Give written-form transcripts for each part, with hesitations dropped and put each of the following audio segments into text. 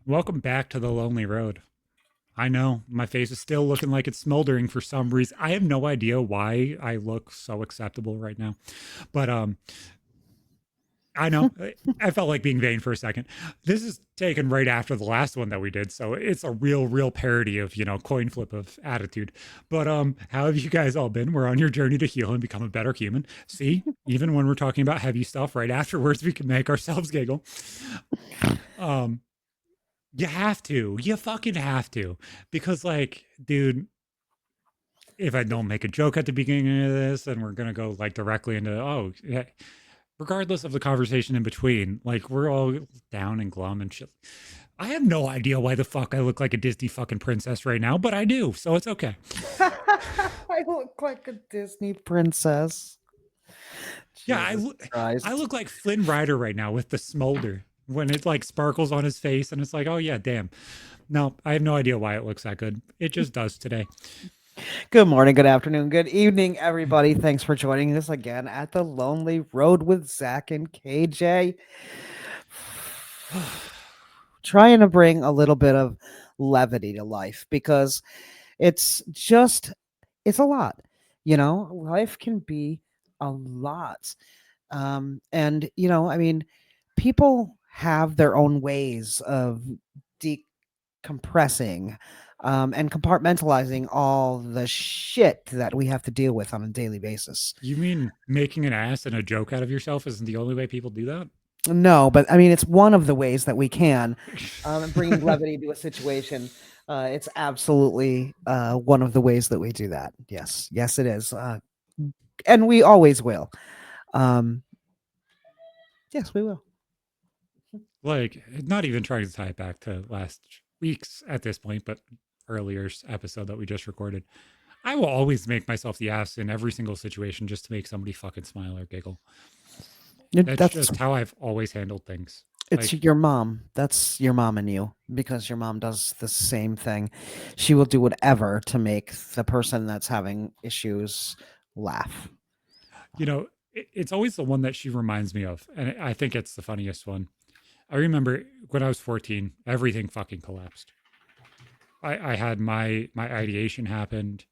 Welcome back to the lonely road. I know my face is still looking like it's smoldering for some reason. I have no idea why I look so acceptable right now, but I know I felt like being vain for a second. This is taken right after the last one that we did, so it's a real parody of coin flip of attitude. But how have you guys all been? We're on your journey to heal and become a better human. See, even when we're talking about heavy stuff, right afterwards we can make ourselves giggle. Um, You have to. You fucking have to. Because, like, dude, if I don't make a joke at the beginning of this, then we're gonna go like directly into yeah. Regardless of the conversation in between, like we're all down and glum and shit. I have no idea why the fuck I look like a Disney fucking princess right now, but I do, so it's okay. I look like a Disney princess. Yeah, Jesus I Christ. look like Flynn Rider right now with the smolder when it like sparkles on his face, and it's like, oh yeah, damn. No, I have no idea why it looks that good. It just does today. Good morning, good afternoon, good evening, everybody. Thanks for joining us again at the Lonely Road with Zach and KJ. Trying to bring a little bit of levity to life because it's just, it's a lot. Life can be a lot. I mean, people have their own ways of decompressing and compartmentalizing all the shit that we have to deal with on a daily basis. You mean making an ass and a joke out of yourself isn't the only way people do that? No, but I mean, it's one of the ways that we can, and bringing levity to a situation. It's absolutely one of the ways that we do that. Yes, yes, it is, and we always will. Um, yes, we will. Like, not even trying to tie it back to last week's at this point, but earlier episode that we just recorded. I will always make myself the ass in every single situation just to make somebody fucking smile or giggle. That's That's just how I've always handled things. It's Like, your mom. That's your mom and you because your mom does the same thing. She will do whatever to make the person that's having issues laugh. it's always the one that she reminds me of. And I think it's the funniest one. I remember when I was 14, everything fucking collapsed. I had my ideation happened.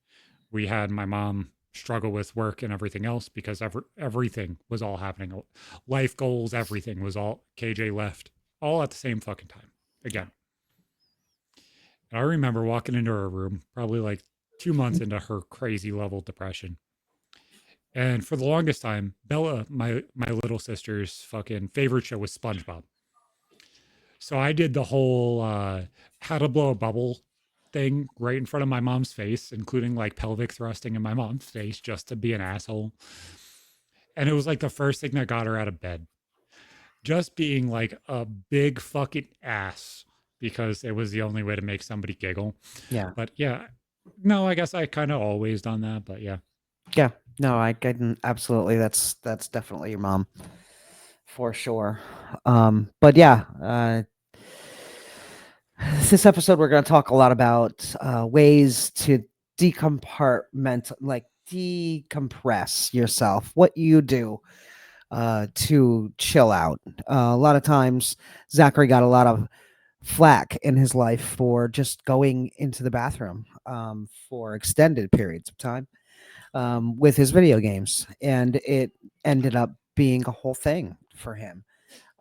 We had my mom struggle with work and everything else because everything was all happening. Life goals, everything was all KJ left all at the same fucking time again. And I remember walking into her room probably like 2 months into her crazy level depression. And for the longest time, Bella, my little sister's fucking favorite show was SpongeBob. So I did the whole how to blow a bubble thing right in front of my mom's face, including like pelvic thrusting in my mom's face just to be an asshole. And it was like the first thing that got her out of bed. Just being like a big fucking ass because it was the only way to make somebody giggle. Yeah. But yeah, no, I guess I kind of always done that. But yeah, Yeah. No, I can absolutely. That's definitely your mom for sure. But yeah, this episode we're going to talk a lot about ways to decompress yourself. What you do to chill out. A lot of times, Zachary got a lot of flack in his life for just going into the bathroom for extended periods of time with his video games, and it ended up being a whole thing for him.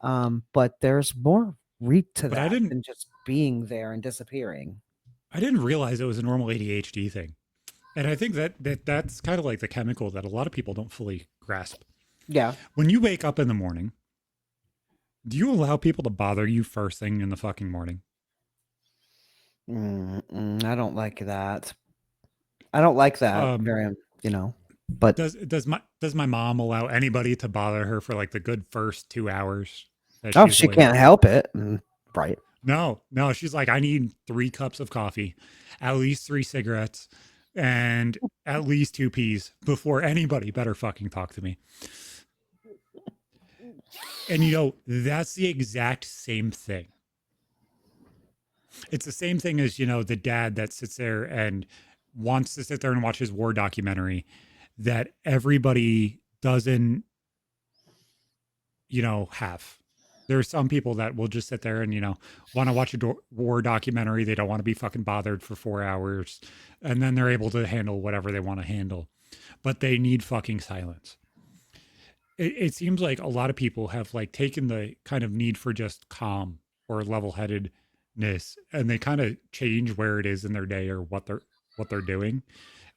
But there's more read to but I that didn't than just being there and disappearing. I didn't realize it was a normal ADHD thing. And I think that's kind of like the chemical that a lot of people don't fully grasp. Yeah. When you wake up in the morning, do you allow people to bother you first thing in the fucking morning? I don't like that. I don't like that Um, very, you know, but does my mom allow anybody to bother her for like the good first 2 hours that oh, she's she can't awake? help it. Right. No, no, she's like, I need 3 cups of coffee, at least 3 cigarettes, and at least 2 peas before anybody better fucking talk to me. And that's the exact same thing. It's the same thing as, the dad that sits there and wants to sit there and watch his war documentary that everybody doesn't, have. There are some people that will just sit there and, want to watch a war documentary. They don't want to be fucking bothered for 4 hours. And then they're able to handle whatever they want to handle. But they need fucking silence. It seems like a lot of people have like taken the kind of need for just calm or level headedness and they kind of change where it is in their day or what they're doing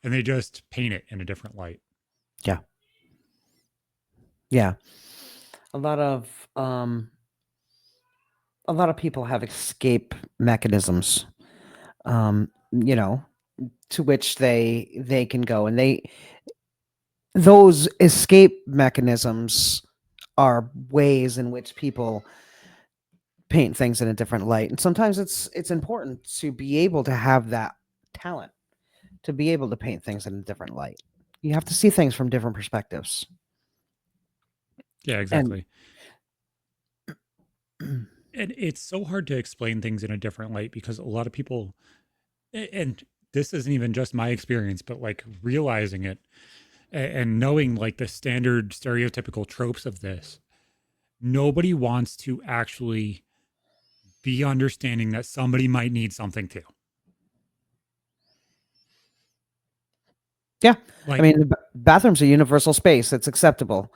and they just paint it in a different light. Yeah. Yeah. A lot of um a lot of people have escape mechanisms, you know, to which they can go, and those escape mechanisms are ways in which people paint things in a different light. And sometimes it's important to be able to have that talent, to be able to paint things in a different light. You have to see things from different perspectives. Yeah, And exactly. And it's so hard to explain things in a different light because a lot of people, and this isn't even just my experience, but like realizing it and knowing like the standard stereotypical tropes of this, nobody wants to actually be understanding that somebody might need something too. yeah, I Like, mean, the bathroom's a universal space. It's acceptable.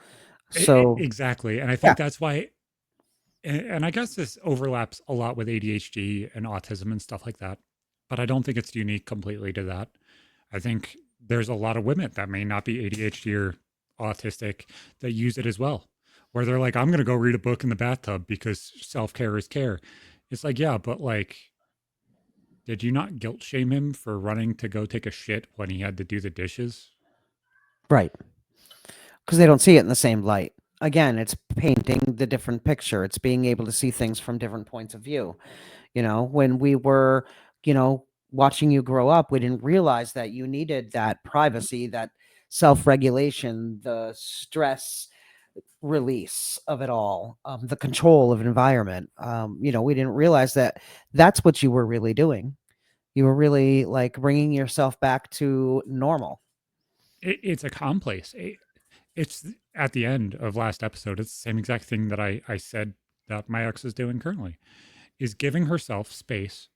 So, exactly. And I yeah, think that's why, and I guess this overlaps a lot with ADHD and autism and stuff like that. But I don't think it's unique completely to that. I think there's a lot of women that may not be ADHD or autistic that use it as well, where they're like, I'm going to go read a book in the bathtub because self care is care. It's like, yeah, but like, did you not guilt shame him for running to go take a shit when he had to do the dishes? right. Because they don't see it in the same light. Again, it's painting the different picture. It's being able to see things from different points of view. When we were, watching you grow up, we didn't realize that you needed that privacy, that self-regulation, the stress release of it all, the control of an environment. We didn't realize that that's what you were really doing. You were really like bringing yourself back to normal. It's a complex. It's at the end of last episode. It's the same exact thing that I said that my ex is doing currently is giving herself space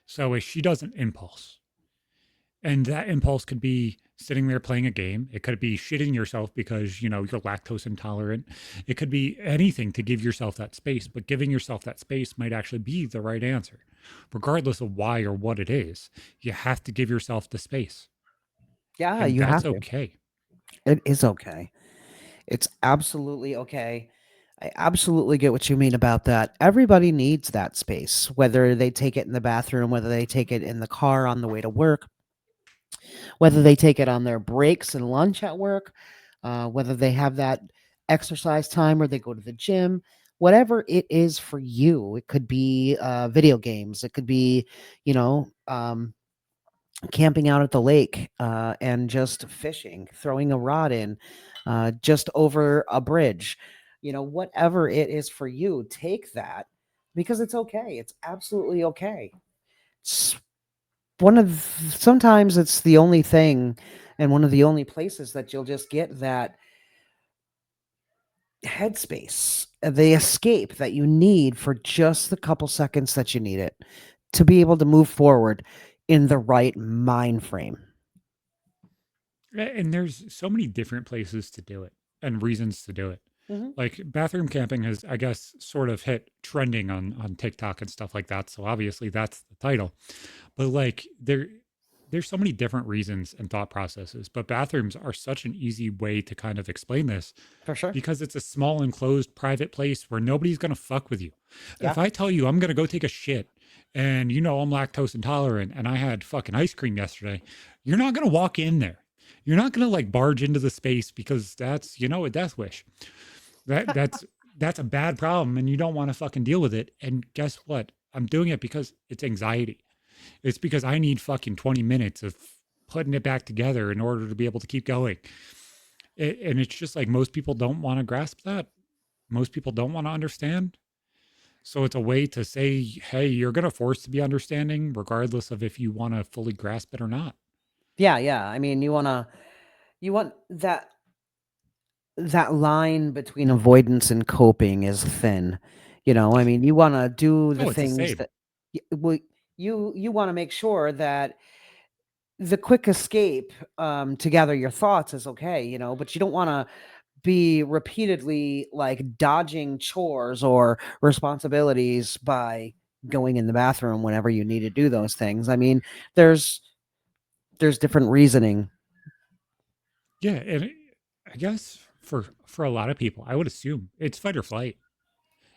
so she doesn't impulse. And that impulse could be sitting there playing a game. It could be shitting yourself because, you're lactose intolerant. It could be anything to give yourself that space, but giving yourself that space might actually be the right answer. Regardless of why or what it is, you have to give yourself the space. Yeah, And you that's have to. okay. It is okay. It's absolutely okay. I absolutely get what you mean about that. Everybody needs that space, whether they take it in the bathroom, whether they take it in the car on the way to work, whether they take it on their breaks and lunch at work, whether they have that exercise time or they go to the gym, whatever it is for you. It could be video games, it could be, you know, camping out at the lake and just fishing, throwing a rod in just over a bridge. Whatever it is for you, take that because it's okay. It's absolutely okay. It's sometimes it's the only thing and one of the only places that you'll just get that headspace, the escape that you need for just the couple seconds that you need it to be able to move forward in the right mind frame. And there's so many different places to do it and reasons to do it. Mhm. Like bathroom camping has, I guess, sort of hit trending on TikTok and stuff like that. So obviously that's the title. But like there's so many different reasons and thought processes. But bathrooms are such an easy way to kind of explain this For sure. because it's a small enclosed private place where nobody's gonna fuck with you. Yeah. If I tell you I'm gonna go take a shit and I'm lactose intolerant and I had fucking ice cream yesterday, you're not gonna walk in there. You're not gonna like barge into the space because that's a death wish. That's a bad problem and you don't want to fucking deal with it. And guess what? I'm doing it because it's anxiety. It's because I need fucking 20 minutes of putting it back together in order to be able to keep going. And it's just like most people don't want to grasp that. Most people don't want to understand. So it's a way to say, hey, you're going to force to be understanding, regardless of if you want to fully grasp it or not. Yeah, yeah. I mean, you want that line between avoidance and coping is thin. I mean, you want to do the Oh, it's the things same. that well, you want to make sure that the quick escape to gather your thoughts is okay, but you don't want to be repeatedly like dodging chores or responsibilities by going in the bathroom whenever you need to do those things. I mean, there's there's different reasoning. Yeah, and I guess for a lot of people, I would assume it's fight or flight.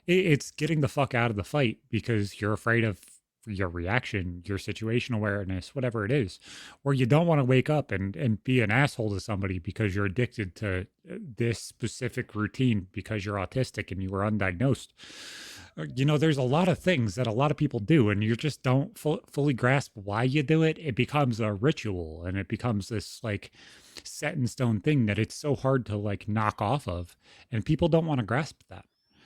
It's getting the fuck out of the fight because you're afraid of your reaction, your situation awareness, whatever it is, or you don't want to wake up and be an asshole to somebody because you're addicted to this specific routine because you're autistic and you were undiagnosed. There's a lot of things that a lot of people do, and you just don't fully grasp why you do it. It becomes a ritual, and it becomes this like set in stone thing that it's so hard to like knock off of, and people don't want to grasp that.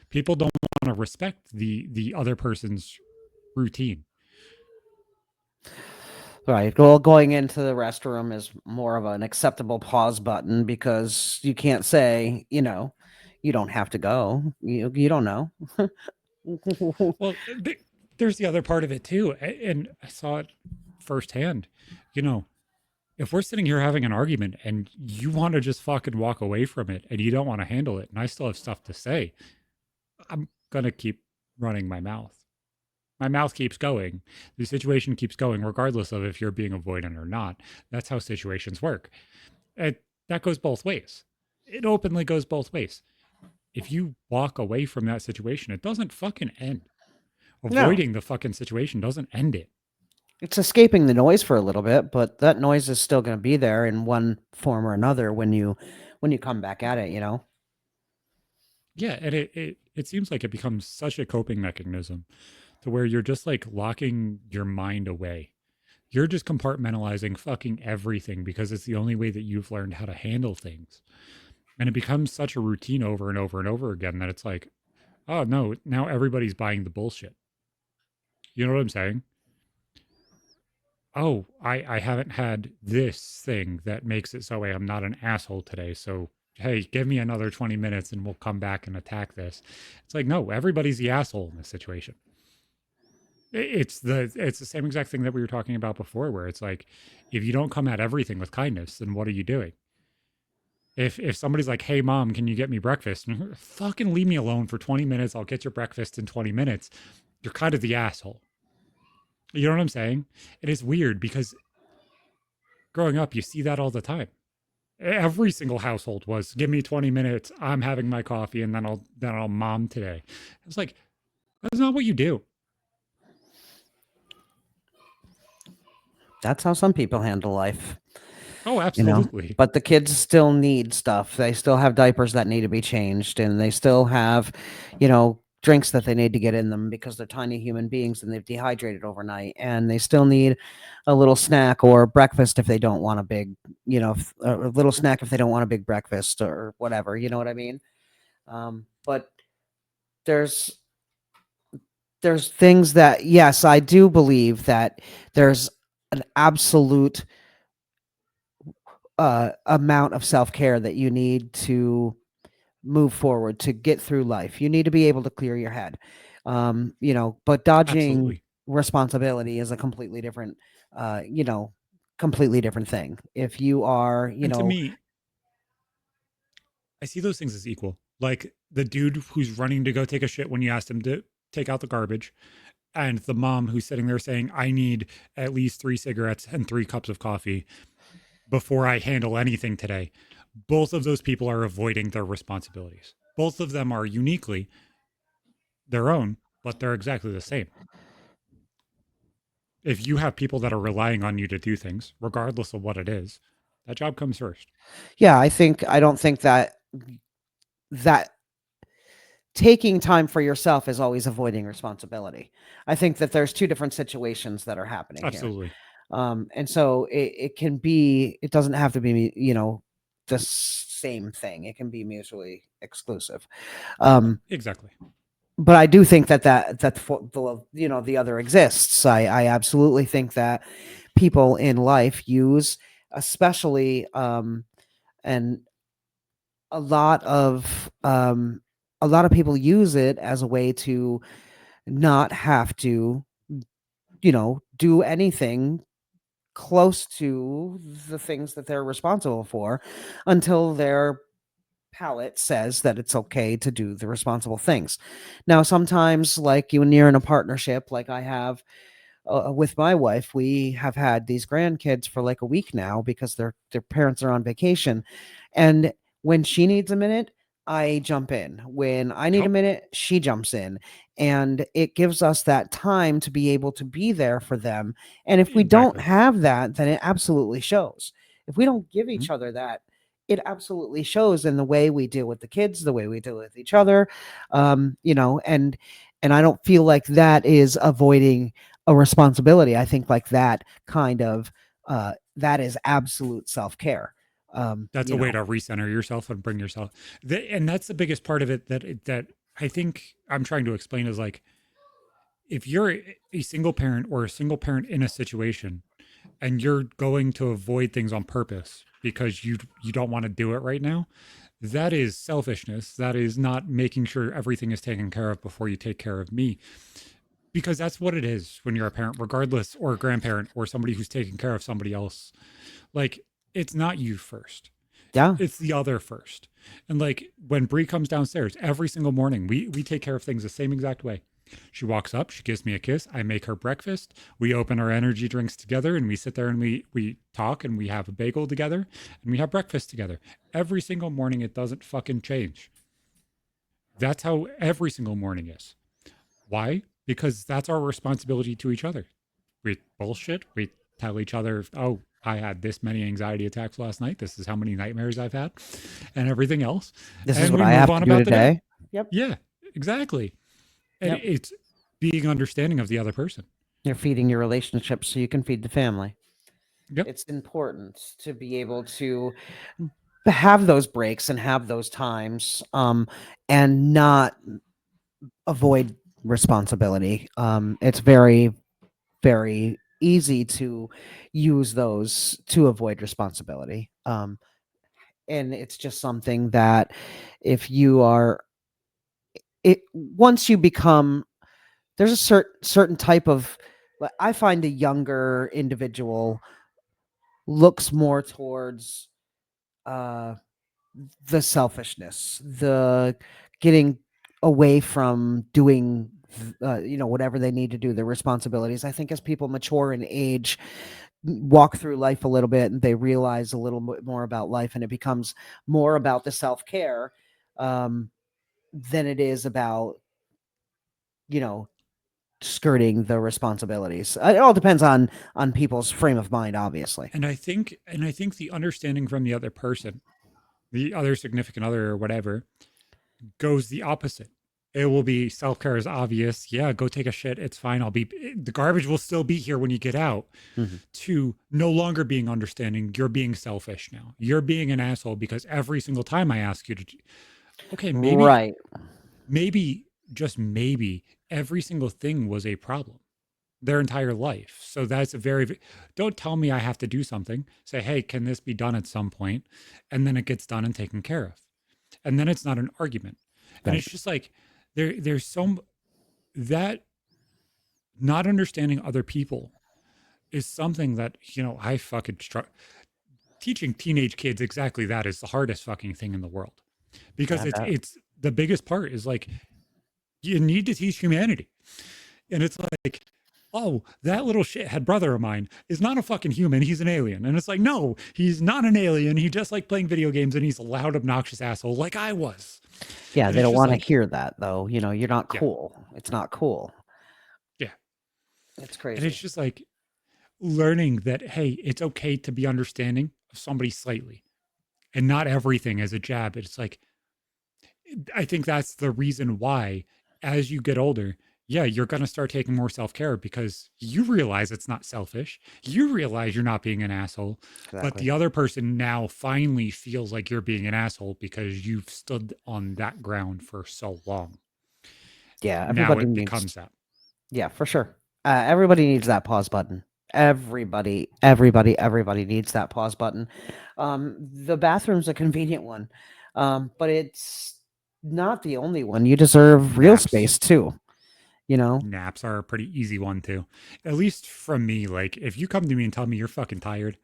People don't want to respect the other person's routine. Right. Well, going into the restroom is more of an acceptable pause button because you can't say, you don't have to go. You don't know. Well, there's the other part of it too, and I saw it firsthand. You know, if we're sitting here having an argument and you want to just fucking walk away from it and you don't want to handle it, and I still have stuff to say, I'm gonna keep running my mouth. My mouth keeps going. The situation keeps going, regardless of if you're being avoidant or not. That's how situations work. That goes both ways. It openly goes both ways. If you walk away from that situation, it doesn't fucking end. No. Avoiding the fucking situation doesn't end it. It's escaping the noise for a little bit, but that noise is still going to be there in one form or another when you come back at it. Yeah, and it seems like it becomes such a coping mechanism to where you're just like locking your mind away. You're just compartmentalizing fucking everything because it's the only way that you've learned how to handle things. And it becomes such a routine over and over and over again that it's like, oh no, now everybody's buying the bullshit. You know what I'm saying? Oh, I haven't had this thing that makes it so I'm not an asshole today. So hey, give me another 20 minutes and we'll come back and attack this. It's like, no, everybody's the asshole in this situation. It's the same exact thing that we were talking about before, where it's like, if you don't come at everything with kindness, then what are you doing? If somebody's like, hey mom, can you get me breakfast? Fucking leave me alone for 20 minutes. I'll get your breakfast in 20 minutes. You're kind of the asshole. You know what I'm saying? It is weird because growing up, you see that all the time. Every single household was give me 20 minutes. I'm having my coffee and then I'll mom today. It's like, that's not what you do. That's how some people handle life. Oh, you know absolutely. but the kids still need stuff. They still have diapers that need to be changed, and they still have drinks that they need to get in them because they're tiny human beings and they've dehydrated overnight, and they still need a little snack or breakfast if they don't want a big a little snack if they don't want a big breakfast or whatever, you know what I mean. But there's things that, yes, I do believe that there's an absolute amount of self-care that you need to move forward, to get through life. You need to be able to clear your head. But dodging Absolutely. responsibility is a uh, you know, completely different thing. If you are, And to me, I see those things as equal. Like the dude who's running to go take a shit when you asked him to take out the garbage, and the mom who's sitting there saying, I need at least 3 cigarettes and 3 cups of coffee before I handle anything today. Both of those people are avoiding their responsibilities. Both of them are uniquely their own, but they're exactly the same. If you have people that are relying on you to do things, regardless of what it is, that job comes first. yeah, I don't think that taking time for yourself is always avoiding responsibility. I think that there's two different situations that are happening here. Absolutely. And so it doesn't have to be, the same thing. It can be mutually exclusive. Um, Exactly. but I do think that the other exists. I absolutely think that people in life use, especially, and a lot of a lot of people use it as a way to not have to, do anything close to the things that they're responsible for until their palate says that it's okay to do the responsible things. Now, sometimes, like you when you're in a partnership, like I have with my wife, we have had these grandkids for like a week now because their parents are on vacation, and when she needs a minute, I jump in. When I need a Yep, minute, she jumps in, and it gives us that time to be able to be there for them. And if we don't exactly. have that, then it absolutely shows. If we don't give Mhm. each other that, it absolutely shows in the way we deal with the kids, the way we deal with each other, and I don't feel like that is avoiding a responsibility. I think like that kind of that is absolute self care. Um, That's you a way know, to recenter yourself and bring yourself. And that's the biggest part of it that I think I'm trying to explain is like if you're a single parent or a single parent in a situation and you're going to avoid things on purpose because you don't want to do it right now, that is selfishness. That is not making sure everything is taken care of before you take care of me, because that's what it is when you're a parent, regardless, or a grandparent or somebody who's taking care of somebody else. Like, it's not you first, yeah, it's the other first. And like when Bree comes downstairs every single morning, we take care of things the same exact way. She walks up, she gives me a kiss, I make her breakfast, we open our energy drinks together, and we sit there and we talk, and we have a bagel together, and we have breakfast together. Every single morning, it doesn't fucking change. That's how every single morning is. Why? Because that's our responsibility to each other. We bullshit. We tell each other, oh, I had this many anxiety attacks last night. This is how many nightmares I've had, and everything else. this is And what we I move have to on do about the day. today. Yep, Yeah, exactly. And yep. it's being understanding of the other person. You're feeding your relationship so you can feed the family. Yep. It's important to be able to have those breaks and have those times, and not avoid responsibility. It's very, very easy to use those to avoid responsibility. And it's just something that if you are it once you become there's a certain type of I find a younger individual looks more towards uh the selfishness, the getting away from doing whatever they need to do, their responsibilities. I think as people mature in age, walk through life a little bit, and they realize a little bit more about life, and it becomes more about the self-care, um, than it is about, you know, skirting the responsibilities. It all depends on people's frame of mind, obviously. And I think the understanding from the other person, the other significant other or whatever, goes the opposite. It will be self care is obvious. Yeah, go take a shit. It's fine. The garbage will still be here when you get out. Mhm. To no longer being understanding, you're being selfish now. You're being an asshole because every single time I ask you to, okay, Right. maybe, just maybe, every single thing was a problem their entire life. So that's a don't tell me I have to do something. Say, hey, can this be done at some point? And then it gets done and taken care of. And then it's not an argument. And Right. it's just like, there's some, that not understanding other people is something that, I fucking teaching teenage kids exactly that is the hardest fucking thing in the world, because Yeah, it's the biggest part is like you need to teach humanity. And it's like, oh, that little shithead brother of mine is not a fucking human, he's an alien. And it's like, no, he's not an alien, he just like playing video games, and he's a loud obnoxious asshole like I was. yeah, And they it's don't just want to like, hear that though. You're not yeah, cool. It's not cool. yeah. It's And it's crazy. just like learning that, hey, it's okay to be understanding of somebody slightly, and not everything as a jab. It's like, I think that's the reason why, as you get older, yeah, you're going to start taking more self care because you realize it's not selfish. You realize you're not being an asshole, but Exactly. the other person now finally feels like you're being an asshole because you've stood on that ground for so long. Yeah, Now everybody it needs. becomes that. Yeah, for sure. Everybody needs that pause button. Everybody needs that pause button. The bathroom's a convenient one, but it's not the only one. You deserve real Naps. space too, you know? Naps are a pretty easy one too. At least from me, like if you come to me and tell me you're fucking tired,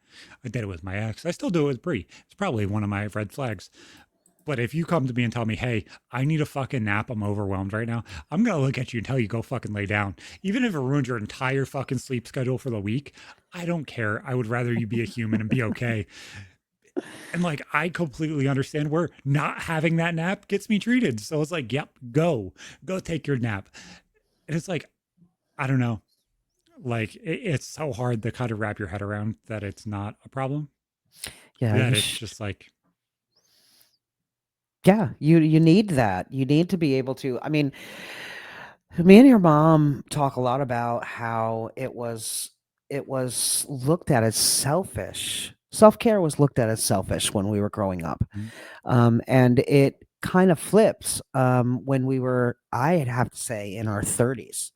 I did it with my ex. I still do it with Brie. It's probably one of my red flags. But if you come to me and tell me, hey, I need a fucking nap, I'm overwhelmed right now, I'm gonna look at you and tell you go fucking lay down. Even if it ruins your entire fucking sleep schedule for the week, I don't care. I would rather you be a human and be okay. And like I completely understand where not having that nap gets me treated. So it's like, yep, go take your nap. And it's like, I don't know. Like it's so hard to kind of wrap your head around that it's not a problem. Yeah, That it's just like, yeah, you need that. You need to be able to. I mean, me and your mom talk a lot about how it was looked at as selfish. Self-care was looked at as selfish when we were growing up. mm, And it kind of flipped when we were, I'd have to say, in our 30s.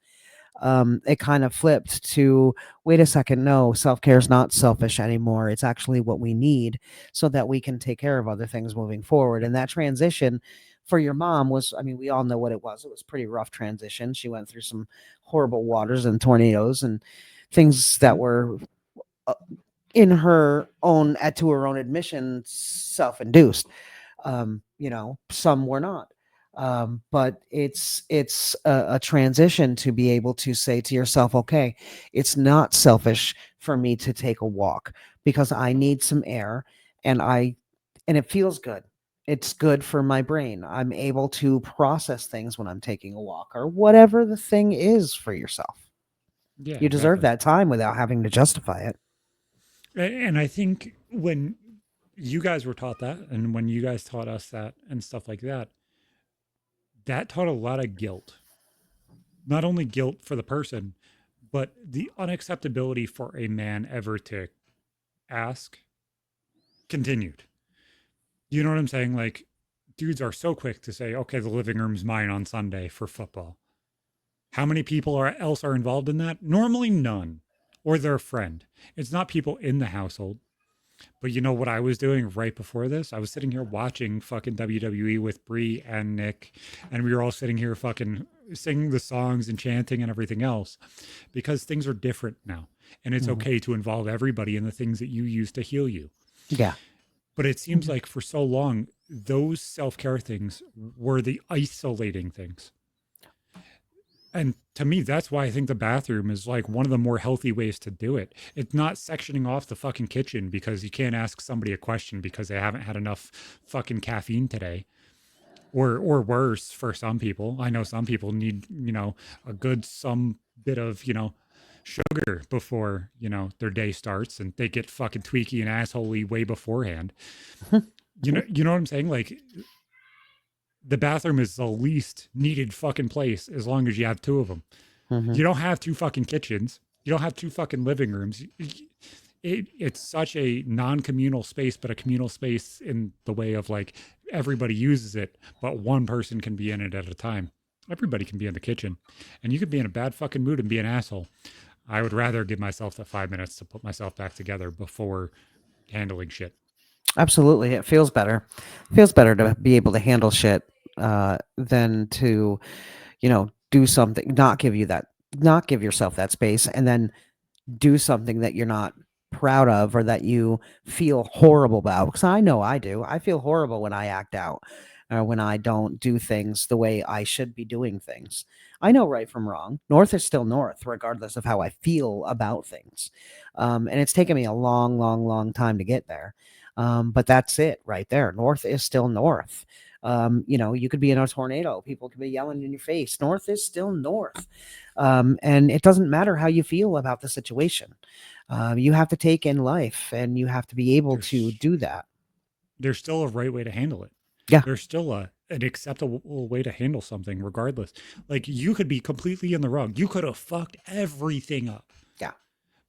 It kind of flipped to, wait a second, no, self-care is not selfish anymore. It's actually what we need so that we can take care of other things moving forward. And that transition for your mom was, I mean, we all know what it was. It was a pretty rough transition. She went through some horrible waters and tornadoes and things that mm, were uh, in her own, to her own admission, self-induced. Some were not. But it's a transition to be able to say to yourself, okay, it's not selfish for me to take a walk because I need some air, and I and it feels good. It's good for my brain. I'm able to process things when I'm taking a walk or whatever the thing is for yourself. yeah, You deserve exactly. that time without having to justify it. And I think when you guys were taught that, and when you guys taught us that, and stuff like that, that taught a lot of guilt. Not only guilt for the person, but the unacceptability for a man ever to ask continued. You know what I'm saying? Like, dudes are so quick to say, okay, the living room's mine on Sunday for football. How many people else are involved in that? Normally, none, or their friend. It's not people in the household. But you know what I was doing right before this? I was sitting here watching fucking WWE with Bree and Nick, and we were all sitting here fucking singing the songs and chanting and everything else because things are different now. And it's Mhm. okay to involve everybody in the things that you use to heal you. Yeah. But it seems like for so long, those self care things were the isolating things. And to me, that's why I think the bathroom is like one of the more healthy ways to do it. It's not sectioning off the fucking kitchen because you can't ask somebody a question because they haven't had enough fucking caffeine today. Or worse for some people. I know some people need, a good some bit of, sugar before, their day starts and they get fucking tweaky and assholey way beforehand. You know what I'm saying? Like the bathroom is the least needed fucking place as long as you have two of them. Mhm. You don't have two fucking kitchens. You don't have two fucking living rooms. It's such a non-communal space, but a communal space in the way of like everybody uses it, but one person can be in it at a time. Everybody can be in the kitchen, and you could be in a bad fucking mood and be an asshole. I would rather give myself the 5 minutes to put myself back together before handling shit. Absolutely, it feels better. Feels better to be able to handle shit than to, do something, not give yourself that space, and then do something that you're not proud of or that you feel horrible about. Because I know I do. I feel horrible when I act out or when I don't do things the way I should be doing things. I know right from wrong. North is still north, regardless of how I feel about things. And it's taken me a long, long, long time to get there. But that's it right there. North is still north. You could be in a tornado. People could be yelling in your face. North is still north. And it doesn't matter how you feel about the situation. You have to take in life and you have to be able to There's do that. there's still a right way to handle it. Yeah. There's still an acceptable way to handle something regardless. Like you could be completely in the wrong. You could have fucked everything up. Yeah.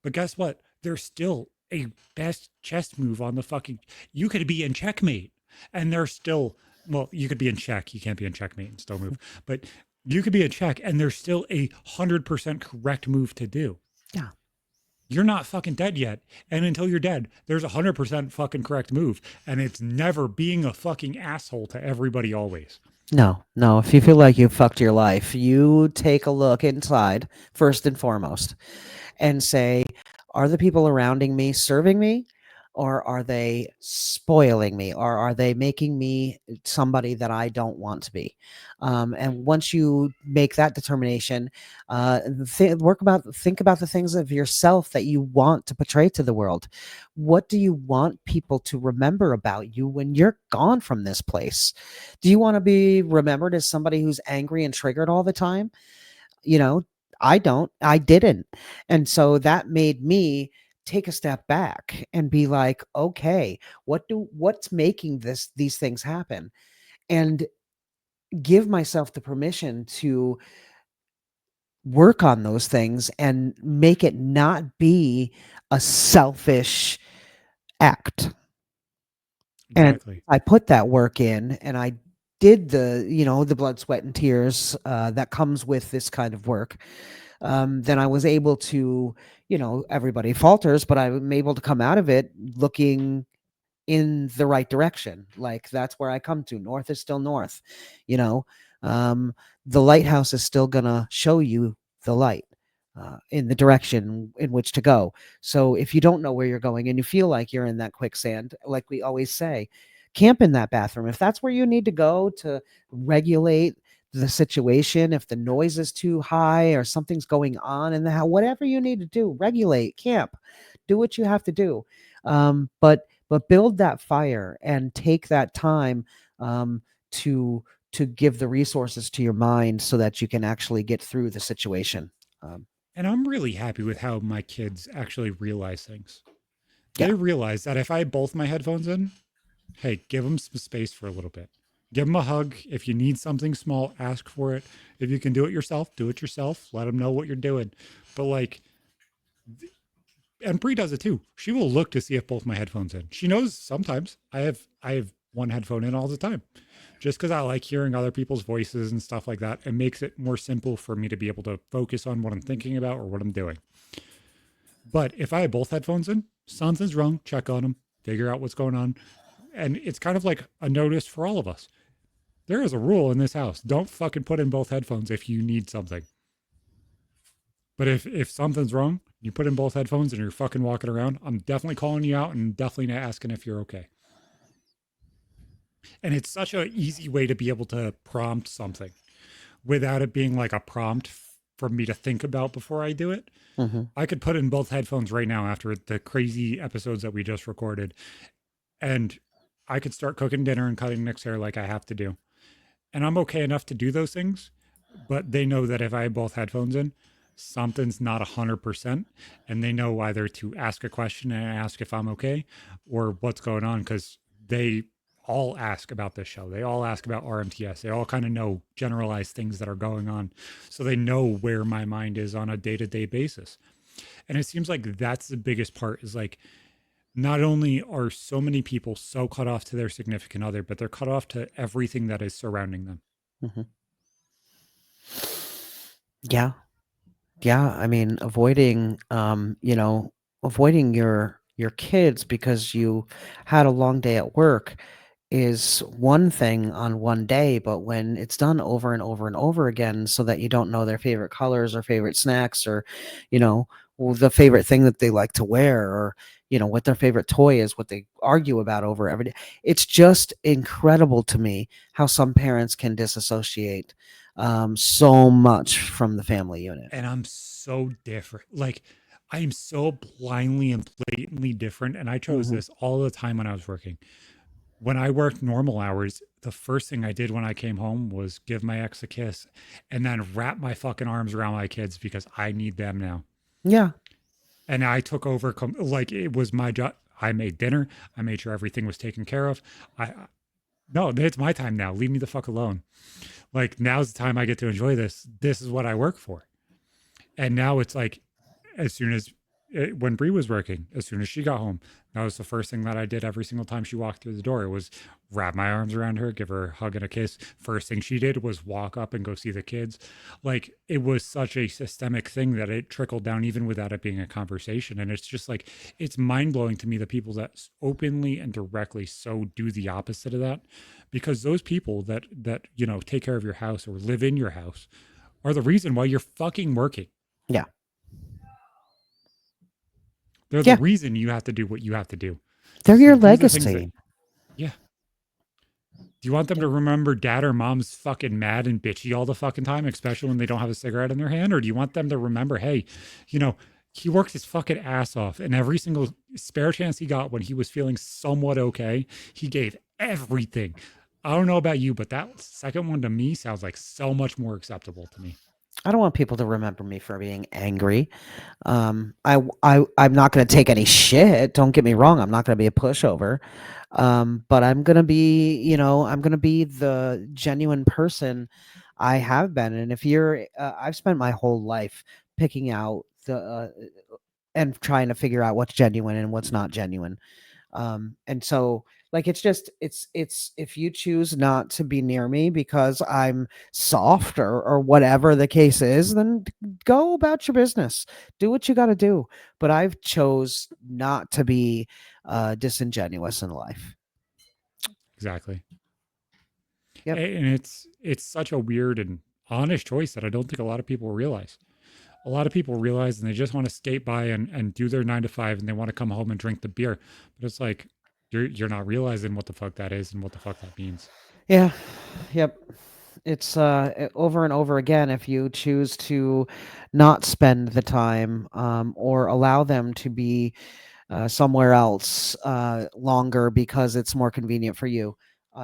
But guess what? There's still a best chess move on the fucking. You could be in checkmate, and there's still. Well, you could be in check. You can't be in checkmate and still move. But you could be in check, and there's still 100% correct move to do. Yeah. You're not fucking dead yet, and until you're dead, there's 100% fucking correct move, and it's never being a fucking asshole to everybody always. No, no. If you feel like you fucked your life, you take a look inside first and foremost and say, are the people surrounding me serving me? Or are they spoiling me? Or are they making me somebody that I don't want to be? And once you make that determination, think about the things of yourself that you want to portray to the world. What do you want people to remember about you when you're gone from this place? Do you want to be remembered as somebody who's angry and triggered all the time? You know, I didn't. And so that made me take a step back and be like, okay, what's making these things happen? And give myself the permission to work on those things and make it not be a selfish act. And Exactly. I put that work in and I did the blood, sweat, and tears that comes with this kind of work. Then I was able to, everybody falters, but I'm able to come out of it looking in the right direction. Like that's where I come to. North is still north, you know. Um, the lighthouse is still gonna show you the light in the direction in which to go. So if you don't know where you're going and you feel like you're in that quicksand, like we always say, camp in that bathroom. If that's where you need to go to regulate the situation, if the noise is too high or something's going on in the house, whatever you need to do, regulate, camp, do what you have to do. But build that fire and take that time to give the resources to your mind so that you can actually get through the situation. Um, And I'm really happy with how my kids actually realize things. yeah. They realize that if I have both my headphones in, hey, give them some space for a little bit. Give them a hug. If you need something small, ask for it. If you can do it yourself, do it yourself. Let them know what you're doing. But like, and Brie does it too. She will look to see if both my headphones in. She knows sometimes I have one headphone in all the time, just because I like hearing other people's voices and stuff like that. It makes it more simple for me to be able to focus on what I'm thinking about or what I'm doing. But if I have both headphones in, something's wrong. Check on them, figure out what's going on, and it's kind of like a notice for all of us. There is a rule in this house: don't fucking put in both headphones if you need something. But if something's wrong, you put in both headphones and you're fucking walking around, I'm definitely calling you out and definitely asking if you're okay. And it's such an easy way to be able to prompt something without it being like a prompt for me to think about before I do it. Hmm. I could put in both headphones right now after the crazy episodes that we just recorded, and I could start cooking dinner and cutting Nick's hair like I have to do. And I'm okay enough to do those things, but they know that if I have both headphones in, something's not 100%, and they know either to ask a question and ask if I'm okay or what's going on, because they all ask about this show. They all ask about RMTS. They all kind of know generalized things that are going on, so they know where my mind is on a day-to-day basis. And it seems like that's the biggest part, is like, not only are so many people so cut off to their significant other, but they're cut off to everything that is surrounding them. Hmm. Yeah. Yeah. I mean, avoiding your kids because you had a long day at work is one thing on one day, but when it's done over and over and over again, so that you don't know their favorite colors or favorite snacks or, the favorite thing that they like to wear or, what their favorite toy is, what they argue about over every day. It's just incredible to me how some parents can disassociate so much from the family unit. And I'm so different. Like, I am so blindly and blatantly different. And I chose Hmm. this all the time when I was working. When I worked normal hours, the first thing I did when I came home was give my ex a kiss and then wrap my fucking arms around my kids because I need them now. Yeah. And I took over, like, it was my job. I made dinner. I made sure everything was taken care of. No, it's my time now. Leave me the fuck alone. Like, now's the time I get to enjoy this. This is what I work for. And now it's like, as soon as when Bree was working, as soon as she got home, that was the first thing that I did every single time she walked through the door. It was wrap my arms around her, give her a hug and a kiss. First thing she did was walk up and go see the kids. Like it was such a systemic thing that it trickled down even without it being a conversation. And it's just like it's mind blowing to me the people that openly and directly so do the opposite of that, because those people that take care of your house or live in your house are the reason why you're fucking working. Yeah. They're the Yeah. reason you have to do what you have to do. They're your These are things that, legacy. yeah. Do you want them Yeah. to remember dad or mom's fucking mad and bitchy all the fucking time, especially when they don't have a cigarette in their hand? Or do you want them to remember, hey, you know, he worked his fucking ass off and every single spare chance he got when he was feeling somewhat okay, he gave everything. I don't know about you, but that second one to me sounds like so much more acceptable to me. I don't want people to remember me for being angry. I'm not going to take any shit. Don't get me wrong. I'm not going to be a pushover. But I'm going to be, I'm going to be the genuine person I have been. And if you're, I've spent my whole life picking out and trying to figure out what's genuine and what's not genuine. And so like it's if you choose not to be near me because I'm soft or whatever the case is, then go about your business, do what you got to do. But I've chose not to be disingenuous in life. Exactly. Yep. And it's such a weird and honest choice that I don't think a lot of people realize. A lot of people realize and they just want to skate by and do their 9 to 5 and they want to come home and drink the beer. But it's like you're not realizing what the fuck that is and what the fuck that means. Yeah. Yep. It's over and over again. If you choose to not spend the time or allow them to be somewhere else longer because it's more convenient for you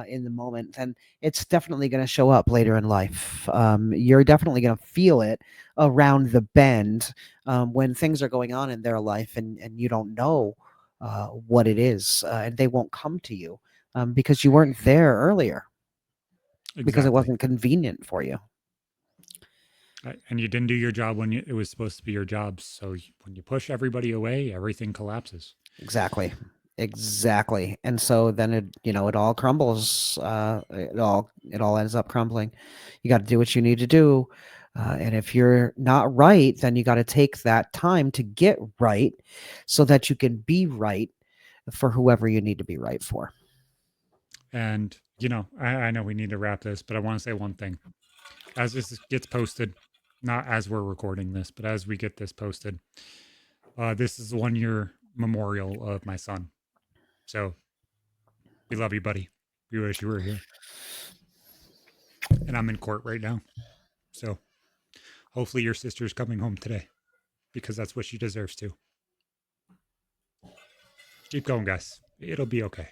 in the moment, then it's definitely going to show up later in life. You're definitely going to feel it around the bend when things are going on in their life and you don't know what it is, and they won't come to you because you weren't there earlier because it Exactly. wasn't convenient for you. And you didn't do your job when it was supposed to be your job. So when you push everybody away, everything collapses. Exactly. Exactly. And so then it all crumbles. It all ends up crumbling. You got to do what you need to do. And if you're not right, then you got to take that time to get right so that you can be right for whoever you need to be right for. And, I know we need to wrap this, but I want to say one thing. As this gets posted, not as we're recording this, but as we get this posted, this is the 1 year memorial of my son. So we love you, buddy. We wish you were here. And I'm in court right now. So hopefully your sister's coming home today because that's what she deserves to. Keep going, guys. It'll be okay.